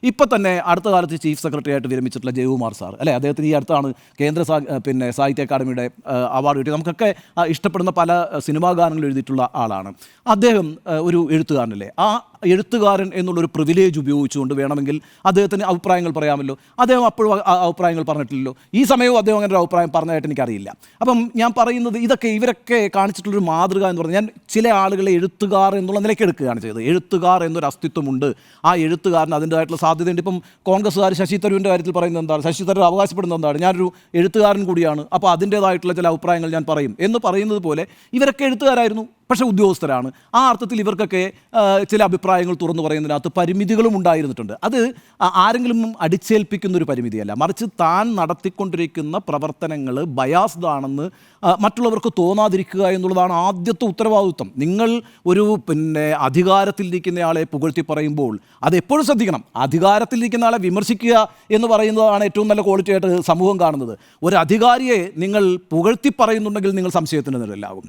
ഇപ്പം തന്നെ അടുത്ത കാലത്ത് ചീഫ് സെക്രട്ടറി ആയിട്ട് വിരമിച്ചിട്ടുള്ള ജയകുമാർ സാർ അല്ലേ, അദ്ദേഹത്തിന് ഈ അടുത്താണ് കേന്ദ്ര സാഹിത്യ അക്കാദമിയുടെ അവാർഡ് കിട്ടിയത്. നമുക്കൊക്കെ ഇഷ്ടപ്പെടുന്ന പല സിനിമാ ഗാനങ്ങൾ എഴുതിയിട്ടുള്ള ആളാണ് അദ്ദേഹം. ഒരു എഴുത്തുകാരനല്ലേ, ആ എഴുത്തുകാരൻ എന്നുള്ളൊരു പ്രിവിലേജ് ഉപയോഗിച്ചുകൊണ്ട് വേണമെങ്കിൽ അദ്ദേഹത്തിന് അഭിപ്രായങ്ങൾ പറയാമല്ലോ. അദ്ദേഹം അപ്പോഴും അഭിപ്രായങ്ങൾ പറഞ്ഞിട്ടില്ലല്ലോ. ഈ സമയവും അദ്ദേഹം അങ്ങനെ ഒരു അഭിപ്രായം പറഞ്ഞതായിട്ട് എനിക്കറിയില്ല. അപ്പം ഞാൻ പറയുന്നത് ഇവരൊക്കെ കാണിച്ചിട്ടുള്ളൊരു മാതൃക എന്ന് പറഞ്ഞാൽ, ഞാൻ ചില ആളുകളെ എഴുത്തുകാർ എന്നുള്ള നിലയ്ക്ക് എടുക്കുകയാണ് ചെയ്തത്. എഴുത്തുകാർ എന്നൊരു അസ്തിത്വമുണ്ട്, ആ എഴുത്തുകാരന് അതിൻ്റെതായിട്ടുള്ള സാധ്യതയുണ്ട്. ഇപ്പം കോൺഗ്രസ്സുകാർ ശശി തരൂരിൻ്റെ കാര്യത്തിൽ പറയുന്നത് എന്താണ്, ശശി തരൂർ അവകാശപ്പെടുന്നത് എന്താണ്, ഞാനൊരു എഴുത്തുകാരൻ കൂടിയാണ്, അപ്പോൾ അതിൻ്റേതായിട്ടുള്ള ചില അഭിപ്രായങ്ങൾ ഞാൻ പറയും എന്ന് പറയുന്നത് പോലെ ഇവരൊക്കെ എഴുത്തുകാരായിരുന്നു, പക്ഷേ ഉദ്യോഗസ്ഥരാണ്. ആ അർത്ഥത്തിൽ ഇവർക്കൊക്കെ ചില അഭിപ്രായങ്ങൾ തുറന്നു പറയുന്നതിനകത്ത് പരിമിതികളും ഉണ്ടായിരുന്നിട്ടുണ്ട്. അത് ആരെങ്കിലും അടിച്ചേൽപ്പിക്കുന്നൊരു പരിമിതിയല്ല, മറിച്ച് താൻ നടത്തിക്കൊണ്ടിരിക്കുന്ന പ്രവർത്തനങ്ങൾ ബയാസ്ഡ് ആണെന്ന് മറ്റുള്ളവർക്ക് തോന്നാതിരിക്കുക എന്നുള്ളതാണ് ആദ്യത്തെ ഉത്തരവാദിത്വം. നിങ്ങൾ ഒരു അധികാരത്തിലിരിക്കുന്നയാളെ പുകഴ്ത്തി പറയുമ്പോൾ അത് എപ്പോഴും ശ്രദ്ധിക്കണം. അധികാരത്തിലിരിക്കുന്ന ആളെ വിമർശിക്കുക എന്ന് പറയുന്നതാണ് ഏറ്റവും നല്ല ക്വാളിറ്റി ആയിട്ട് സമൂഹം കാണുന്നത്. ഒരു അധികാരിയെ നിങ്ങൾ പുകഴ്ത്തി പറയുന്നുണ്ടെങ്കിൽ നിങ്ങൾ സംശയത്തിന് നിഴലാകും.